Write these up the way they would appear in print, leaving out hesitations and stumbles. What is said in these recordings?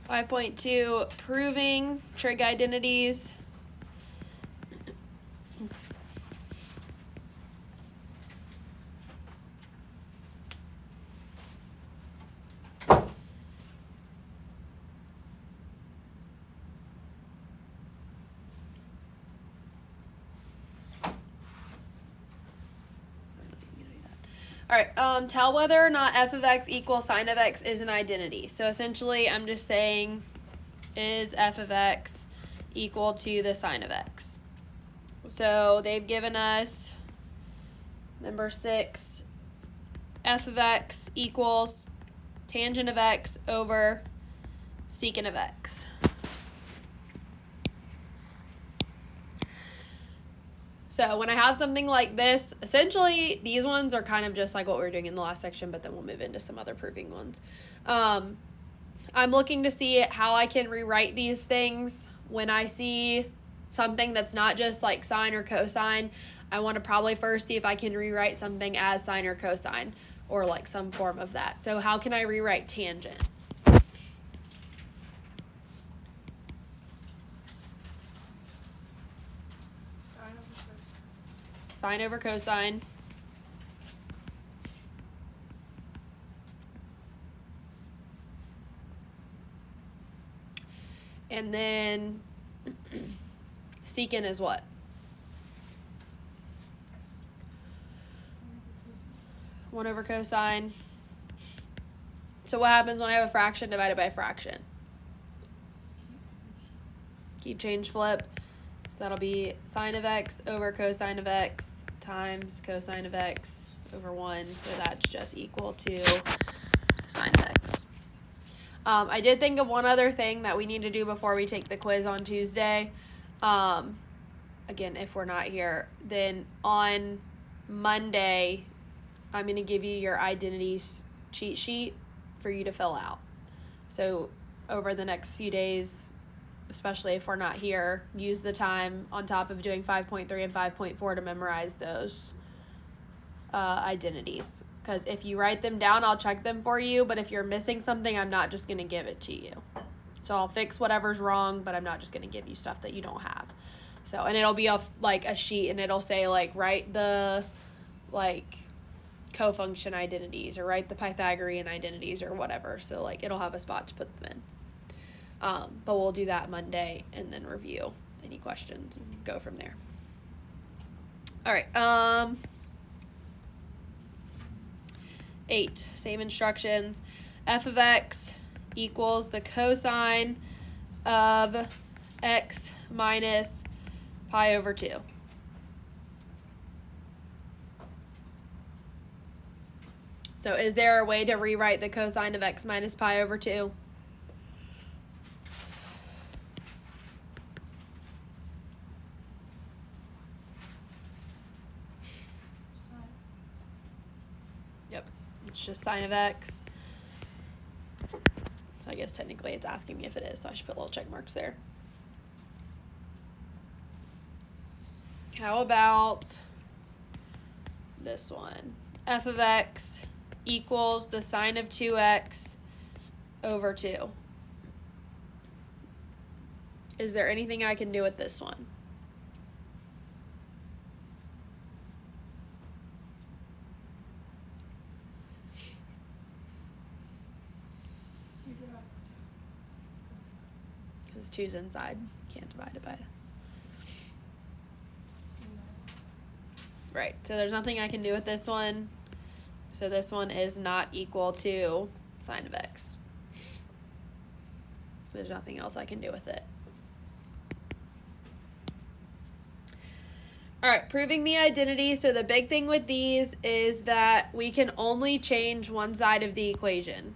5.2, proving trig identities. All right, tell whether or not f of x equals sine of x is an identity. So essentially, I'm just saying, is f of x equal to the sine of x? So they've given us, number 6, f of x equals tangent of x over secant of x. So when I have something like this, essentially these ones are kind of just like what we were doing in the last section, but then we'll move into some other proving ones. I'm looking to see how I can rewrite these things when I see something that's not just like sine or cosine. I want to probably first see if I can rewrite something as sine or cosine or like some form of that. So how can I rewrite tangent? Sine over cosine. And then secant is what? One over cosine. So what happens when I have a fraction divided by a fraction? Keep, change, flip. So that'll be sine of x over cosine of x times cosine of x over 1. So that's just equal to sine of x. I did think of one other thing that we need to do before we take the quiz on Tuesday. Again, if we're not here, then on Monday, I'm going to give you your identities cheat sheet for you to fill out. So over the next few days, especially if we're not here, use the time on top of doing 5.3 and 5.4 to memorize those identities. Because if you write them down, I'll check them for you, but if you're missing something, I'm not just going to give it to you. So I'll fix whatever's wrong, but I'm not just going to give you stuff that you don't have. So, and it'll be like a sheet, and it'll say, like, write the, like, cofunction identities, or write the Pythagorean identities, or whatever. So, like, it'll have a spot to put them in. But we'll do that Monday and then review any questions and go from there. All right. 8, same instructions. F of x equals the cosine of x minus pi over 2. So is there a way to rewrite the cosine of x minus pi over 2? It's just sine of x. So I guess technically it's asking me if it is, so I should put little check marks there. How about this one? F of x equals the sine of 2x over 2. Is there anything I can do with this one? Because 2's inside. Can't divide it by. Right, so there's nothing I can do with this one. So this one is not equal to sine of x. So there's nothing else I can do with it. All right, proving the identity. So the big thing with these is that we can only change one side of the equation.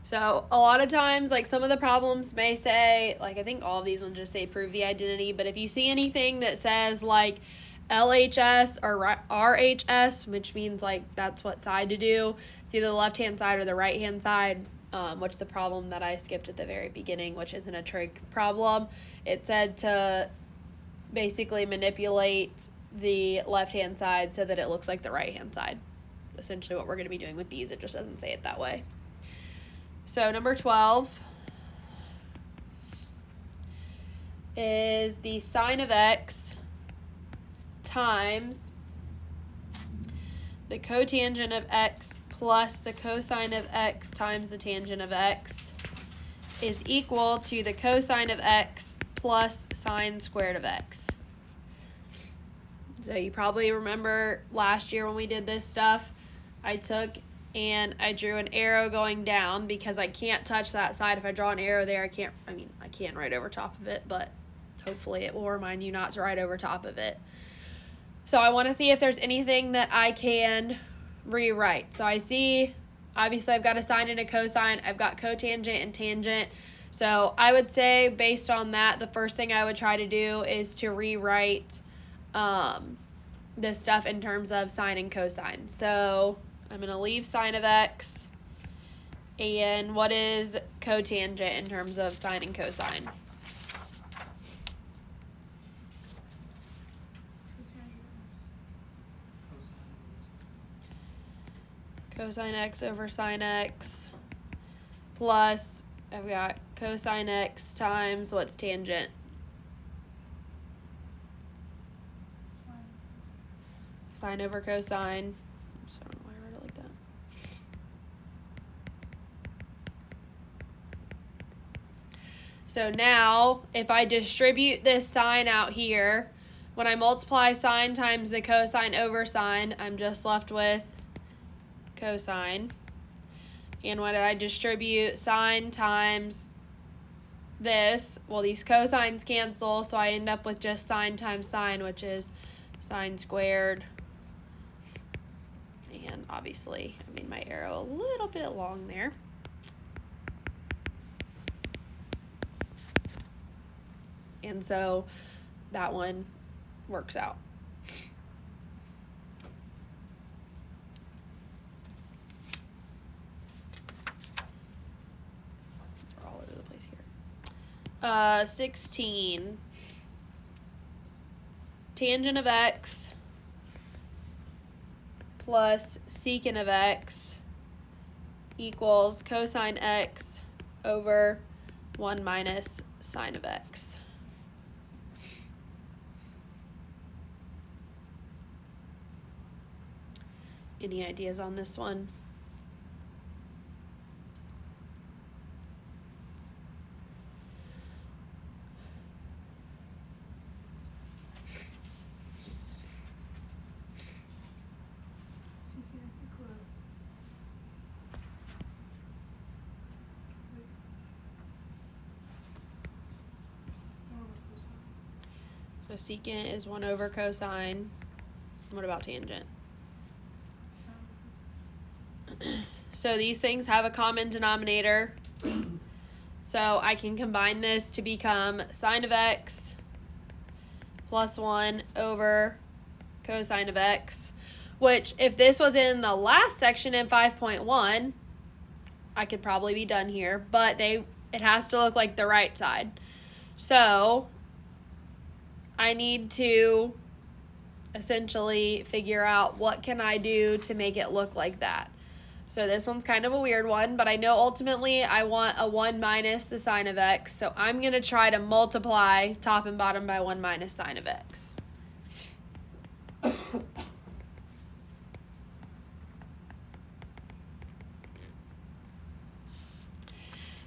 So a lot of times, like some of the problems may say, like I think all of these ones just say prove the identity, but if you see anything that says like LHS or RHS, which means like that's what side to do. It's either the left-hand side or the right-hand side, which is the problem that I skipped at the very beginning, which isn't a trig problem. It said to basically manipulate the left-hand side so that it looks like the right-hand side. Essentially what we're going to be doing with these. It just doesn't say it that way. So number 12 is the sine of x times the cotangent of x plus the cosine of x times the tangent of x is equal to the cosine of x plus sine squared of x. So you probably remember last year when we did this stuff, I took and I drew an arrow going down because I can't touch that side. If I draw an arrow there, I can right over top of it, but hopefully it will remind you not to write over top of it. So I want to see if there's anything that I can rewrite. So I see, obviously I've got a sine and a cosine. I've got cotangent and tangent. So I would say based on that, the first thing I would try to do is to rewrite this stuff in terms of sine and cosine. So I'm going to leave sine of x. And what is cotangent in terms of sine and cosine? Cosine x over sine x plus, I've got cosine x times what's tangent? Sine over cosine. I don't know why I wrote it like that. So now, if I distribute this sine out here, when I multiply sine times the cosine over sine, I'm just left with cosine. And when I distribute sine times this, well, these cosines cancel, so I end up with just sine times sine, which is sine squared. And obviously, I made my arrow a little bit long there. And so that one works out. We're all over the place here. 16. Tangent of x plus secant of x equals cosine x over 1 minus sine of x. Any ideas on this one? So secant is 1 over cosine. What about tangent? So these things have a common denominator. So I can combine this to become sine of x plus 1 over cosine of x, which if this was in the last section in 5.1, I could probably be done here, but it has to look like the right side. So I need to essentially figure out what can I do to make it look like that. So this one's kind of a weird one, but I know ultimately I want a 1 minus the sine of x, so I'm going to try to multiply top and bottom by 1 minus sine of x.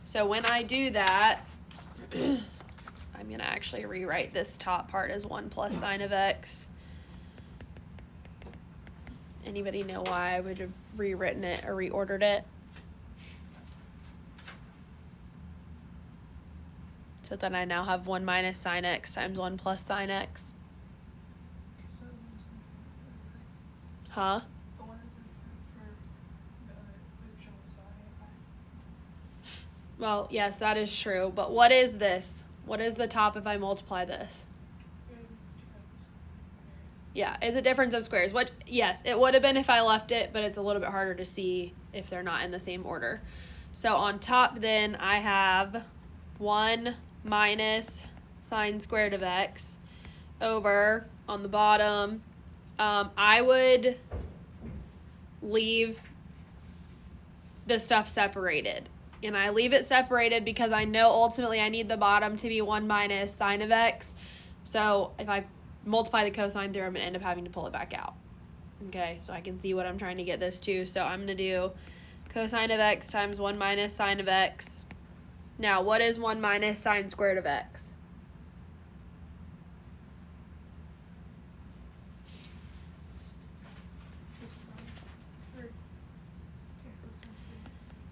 So when I do that, I'm going to actually rewrite this top part as 1 plus sine of x. Anybody know why I would have rewritten it or reordered it? So then I now have 1 minus sine x times 1 plus sine x. Huh? Well, yes, that is true. But what is this? What is the top if I multiply this? Yeah, it's a difference of squares, which, yes, it would have been if I left it, but it's a little bit harder to see if they're not in the same order. So on top then, I have 1 minus sine squared of x over, on the bottom, I would leave the stuff separated. And I leave it separated because I know ultimately I need the bottom to be 1 minus sine of x. So if I multiply the cosine through, I'm going to end up having to pull it back out. Okay, so I can see what I'm trying to get this to. So I'm going to do cosine of x times 1 minus sine of x. Now, what is 1 minus sine squared of x?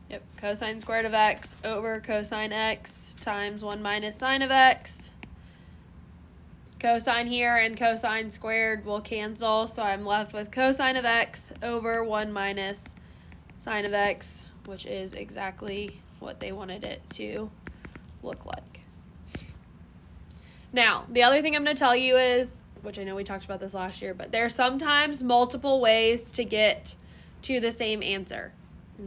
Yep, cosine squared of x over cosine x times 1 minus sine of x. Cosine here and cosine squared will cancel, so I'm left with cosine of x over 1 minus sine of x, which is exactly what they wanted it to look like. Now, the other thing I'm going to tell you is, which I know we talked about this last year, but there's sometimes multiple ways to get to the same answer.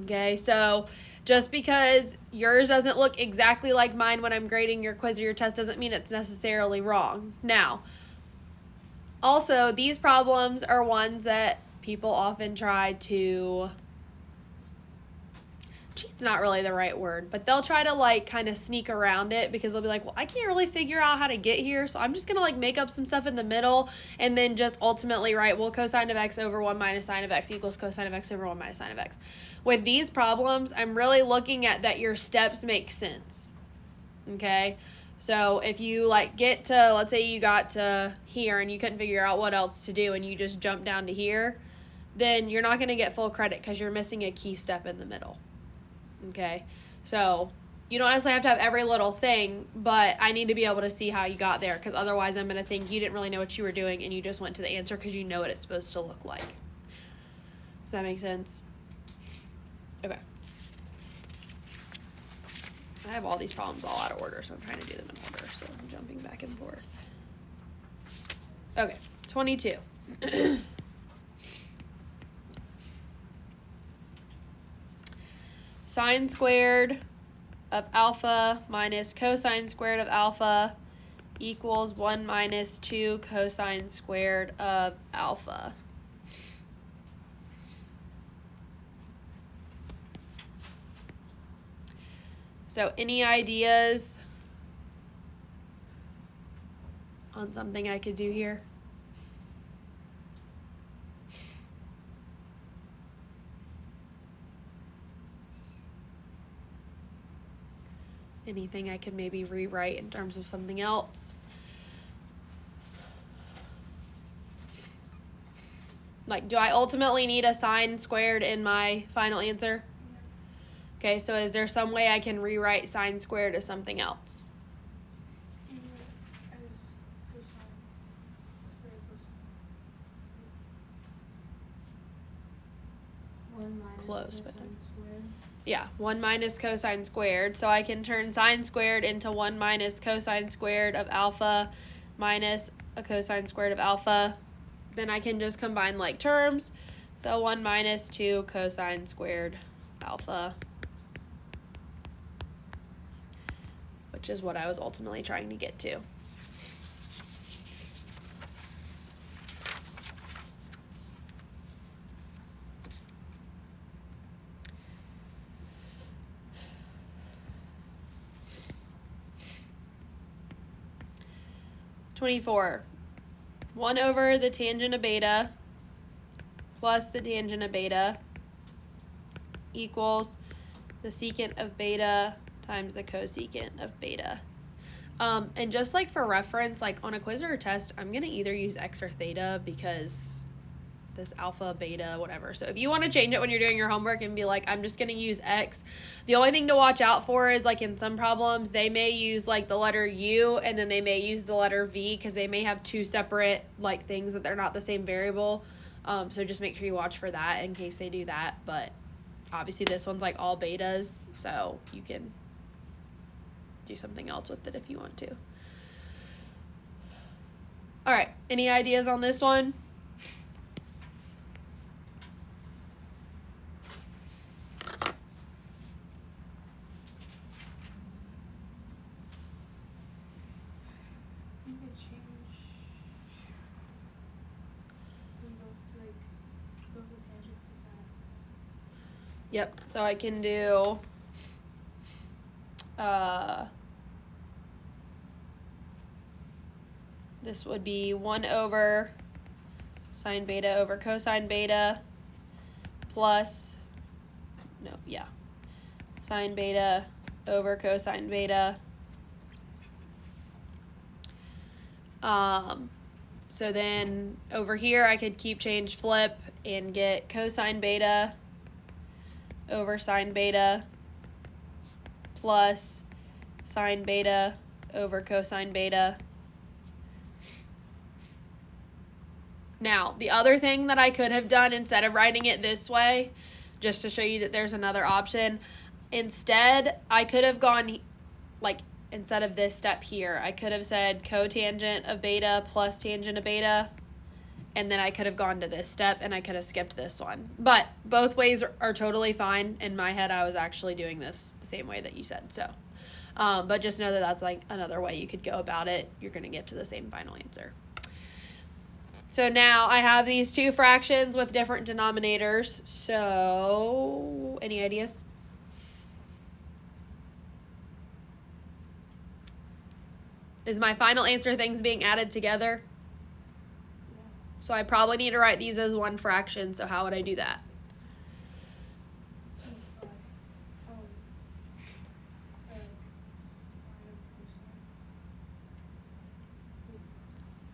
Okay, so just because yours doesn't look exactly like mine when I'm grading your quiz or your test doesn't mean it's necessarily wrong. Now, also, these problems are ones that people often try to, cheat's not really the right word, but they'll try to like kind of sneak around it because they'll be like, well, I can't really figure out how to get here, so I'm just going to like make up some stuff in the middle and then just ultimately write, well, cosine of x over 1 minus sine of x equals cosine of x over 1 minus sine of x. With these problems, I'm really looking at that your steps make sense. Okay? So if you like get to, let's say you got to here and you couldn't figure out what else to do and you just jump down to here, then you're not going to get full credit because you're missing a key step in the middle. Okay? So you don't necessarily have to have every little thing, but I need to be able to see how you got there because otherwise I'm going to think you didn't really know what you were doing and you just went to the answer because you know what it's supposed to look like. Does that make sense? Okay. I have all these problems all out of order, so I'm trying to do them in order, so I'm jumping back and forth. Okay, 22. Sine squared of alpha minus cosine squared of alpha equals 1 minus 2 cosine squared of alpha. So any ideas on something I could do here? Anything I could maybe rewrite in terms of something else? Like, do I ultimately need a sine squared in my final answer? Okay, so is there some way I can rewrite sine squared as something else? Close, but yeah, 1 minus cosine squared. So I can turn sine squared into 1 minus cosine squared of alpha minus a cosine squared of alpha. Then I can just combine like terms. So 1 minus 2 cosine squared alpha, which is what I was ultimately trying to get to. (24) 1 over the tangent of beta plus the tangent of beta equals the secant of beta times the cosecant of beta. And just like for reference, like on a quiz or a test, I'm going to either use x or theta because this alpha, beta, whatever. So if you want to change it when you're doing your homework and be like, I'm just going to use x, the only thing to watch out for is like in some problems, they may use like the letter U and then they may use the letter V because they may have two separate like things that they're not the same variable. So just make sure you watch for that in case they do that. But obviously this one's like all betas, so you can do something else with it if you want to. All right, any ideas on this one? Yep, so I can do this would be 1 over sine beta over cosine beta plus, sine beta over cosine beta. So then over here I could keep change flip and get cosine beta over sine beta plus sine beta over cosine beta. Now, the other thing that I could have done instead of writing it this way, just to show you that there's another option, instead I could have gone, like, instead of this step here, I could have said cotangent of beta plus tangent of beta, and then I could have gone to this step and I could have skipped this one. But both ways are totally fine. In my head, I was actually doing this the same way that you said. So, but just know that that's like another way you could go about it. You're going to get to the same final answer. So now I have these two fractions with different denominators. So, any ideas? Is my final answer things being added together? Yeah. So I probably need to write these as one fraction, so how would I do that?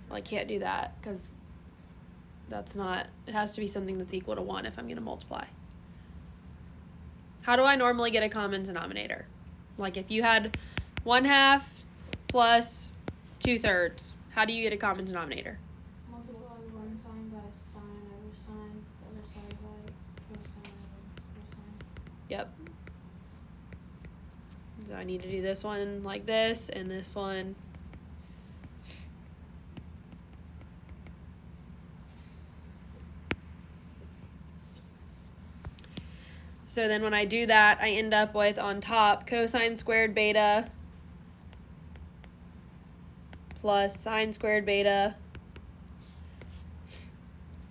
Well, I can't do that because that's not, it has to be something that's equal to 1 if I'm going to multiply. How do I normally get a common denominator? Like if you had 1/2 plus 2/3, how do you get a common denominator? Multiply one sine by sine over sine, the other side by cosine over cosine. Yep. So I need to do this one like this and this one. So then when I do that, I end up with on top cosine squared beta plus sine squared beta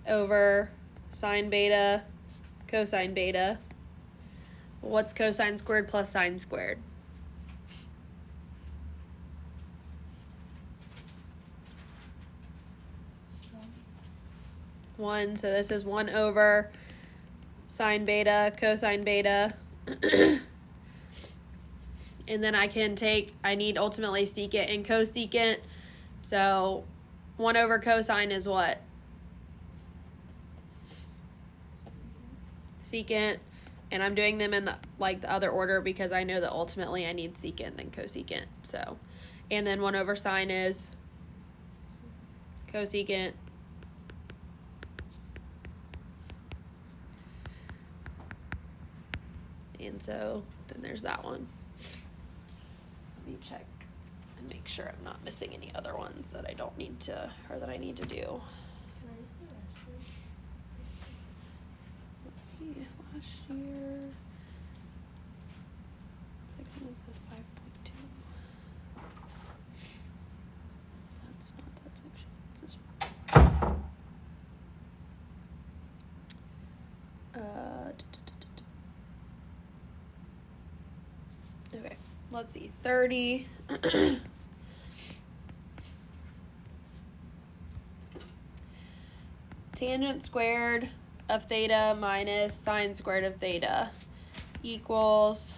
over sine beta cosine beta. What's cosine squared plus sine squared? One. So this is 1 over sine beta cosine beta. And then I need ultimately secant and cosecant. So 1 over cosine is what? Secant. And I'm doing them in the other order because I know that ultimately I need secant then cosecant. So, and then 1 over sine is cosecant. And so then there's that one. Let me check and make sure I'm not missing any other ones that I don't need to, or that I need to do. Can I use the rest? Let's see, last year. Section says 5.2. That's not that section, it's this one. Okay, let's see, 30. Tangent squared of theta minus sine squared of theta equals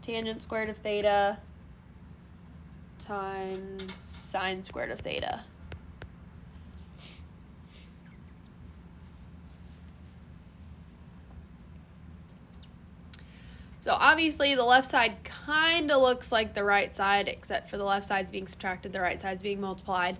tangent squared of theta times sine squared of theta. So obviously the left side kind of looks like the right side, except for the left side's being subtracted, the right side's being multiplied.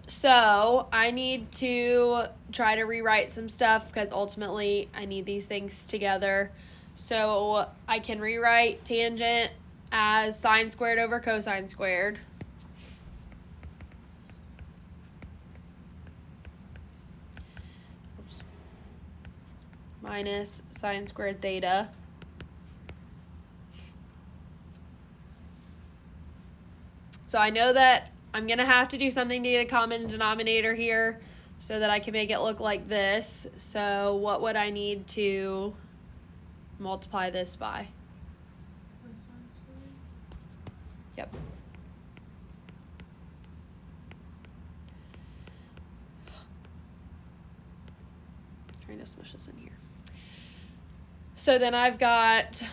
So I need to try to rewrite some stuff because ultimately I need these things together. So I can rewrite tangent as sine squared over cosine squared. Oops. Minus sine squared theta. So I know that I'm going to have to do something to get a common denominator here. so that I can make it look like this. So what would I need to multiply this by? Cosine squared. Yep. Trying to smush this in here. So then I've got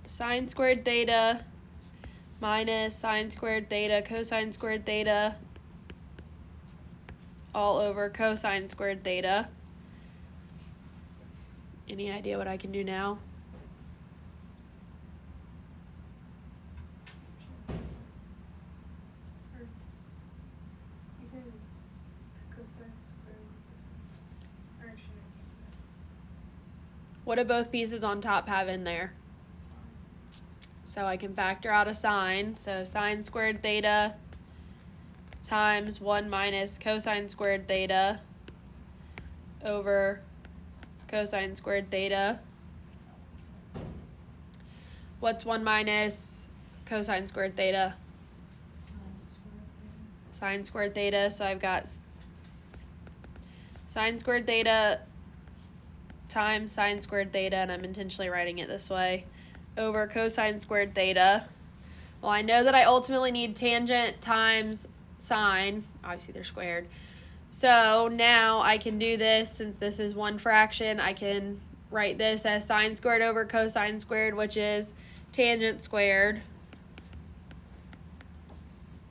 sine squared theta minus sine squared theta cosine squared theta all over cosine squared theta. Any idea what I can do now? You can cosine squared. Or actually, What do both pieces on top have in there? So I can factor out a sine. So sine squared theta times 1 minus cosine squared theta over cosine squared theta. What's 1 minus cosine squared theta? Sine squared theta. So I've got sine squared theta times sine squared theta, and I'm intentionally writing it this way, over cosine squared theta. Well, I know that I ultimately need tangent times sine. Obviously, they're squared. So now I can do this, since this is one fraction, I can write this as sine squared over cosine squared, which is tangent squared,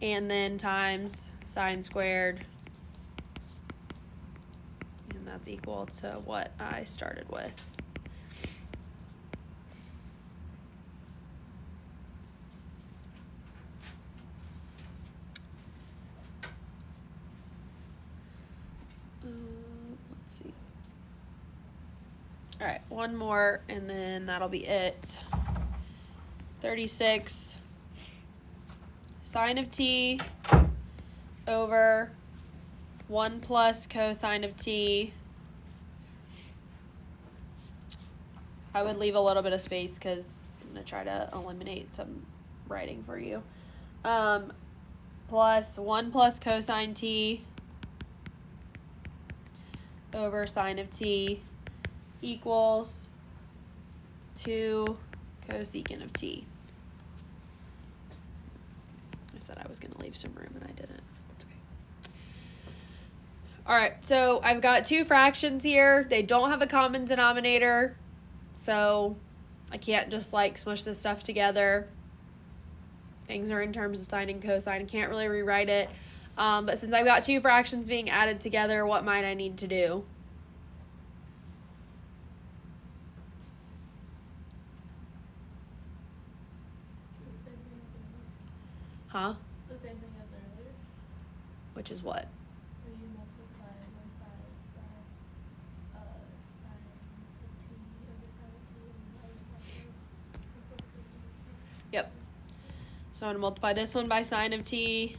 and then times sine squared, and that's equal to what I started with. Let's see. All right, one more, and then that'll be it. 36 sine of t over 1 plus cosine of t. I would leave a little bit of space because I'm going to try to eliminate some writing for you. Plus 1 plus cosine t over sine of t equals 2 cosecant of t. I said I was going to leave some room and I didn't. That's okay. All right, so I've got two fractions here. They don't have a common denominator, so I can't just like smush this stuff together. Things are in terms of sine and cosine. I can't really rewrite it. But since I've got two fractions being added together, what might I need to do? the same thing as earlier. Huh? The same thing as earlier. Which is what? When you multiply one side by sine of t over sine of t, and the other side by plus cosine of t. Yep. So I'm going to multiply this one by sine of t.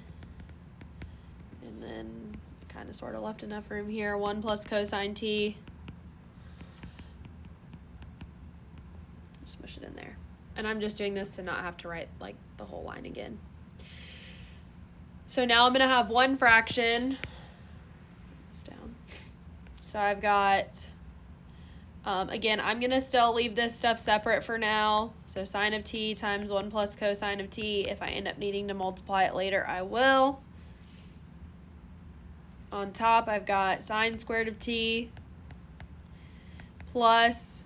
And then kind of sort of left enough room here. 1 plus cosine t. Just mush it in there. And I'm just doing this to not have to write like the whole line again. So now I'm going to have one fraction. This down. So I've got, again, I'm going to still leave this stuff separate for now. So sine of t times 1 plus cosine of t. If I end up needing to multiply it later, I will. On top, I've got sine squared of t plus,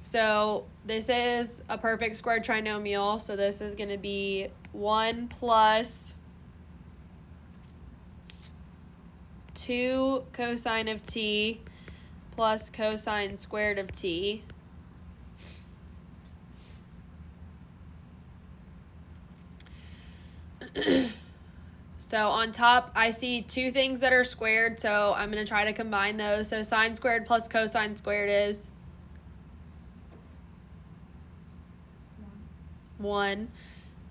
so this is a perfect squared trinomial, so this is going to be 1 plus 2 cosine of t plus cosine squared of t. So on top, I see two things that are squared, so I'm going to try to combine those. So sine squared plus cosine squared is 1.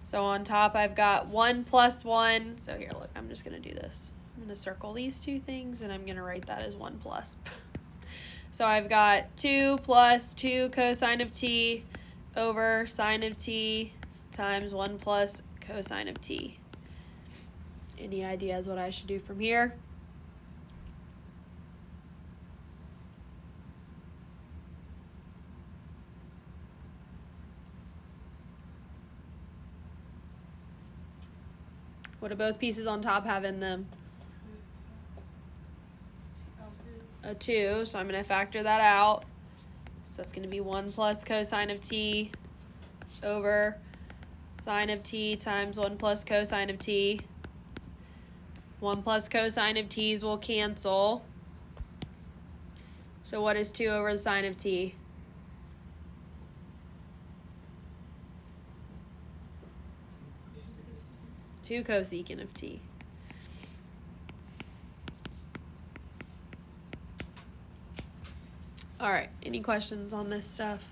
So on top, I've got 1 plus 1. So here, look, I'm just going to do this. I'm going to circle these two things, and I'm going to write that as 1 plus. So I've got 2 plus 2 cosine of t over sine of t times 1 plus cosine of t. Any ideas what I should do from here? What do both pieces on top have in them? A 2, so I'm going to factor that out. So it's going to be 1 plus cosine of t over sine of t times 1 plus cosine of t. 1 plus cosine of t's will cancel. So what is 2 over the sine of t? 2 cosecant of t. All right, any questions on this stuff?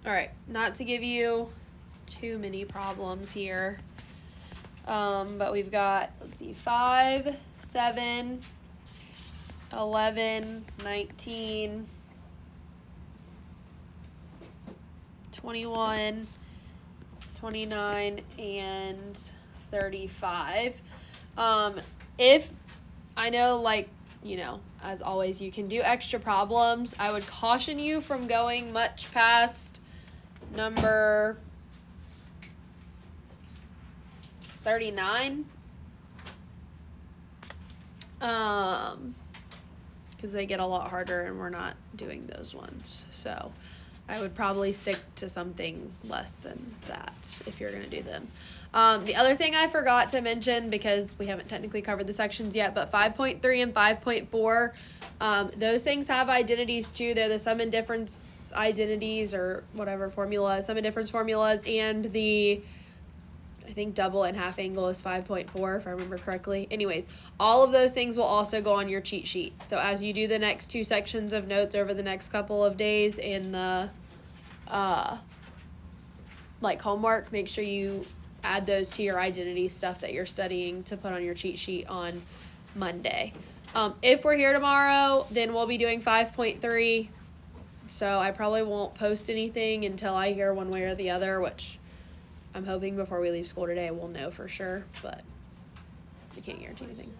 All right, not to give you too many problems here, but we've got, let's see, 5, 7, 11, 19, 21, 29, and 35. If I know, like, you know, as always, you can do extra problems. I would caution you from going much past number 39. Because they get a lot harder and we're not doing those ones. So I would probably stick to something less than that if you're going to do them. The other thing I forgot to mention, because we haven't technically covered the sections yet, but 5.3 and 5.4, those things have identities too. They're the sum and difference identities or whatever formula, sum and difference formulas, and the, I think, double and half angle is 5.4 if I remember correctly. Anyways, all of those things will also go on your cheat sheet. So as you do the next 2 sections of notes over the next couple of days in the like homework, make sure you add those to your identity stuff that you're studying to put on your cheat sheet on Monday. If we're here tomorrow, then we'll be doing 5.3. So I probably won't post anything until I hear one way or the other, which I'm hoping before we leave school today we'll know for sure, but I can't guarantee anything.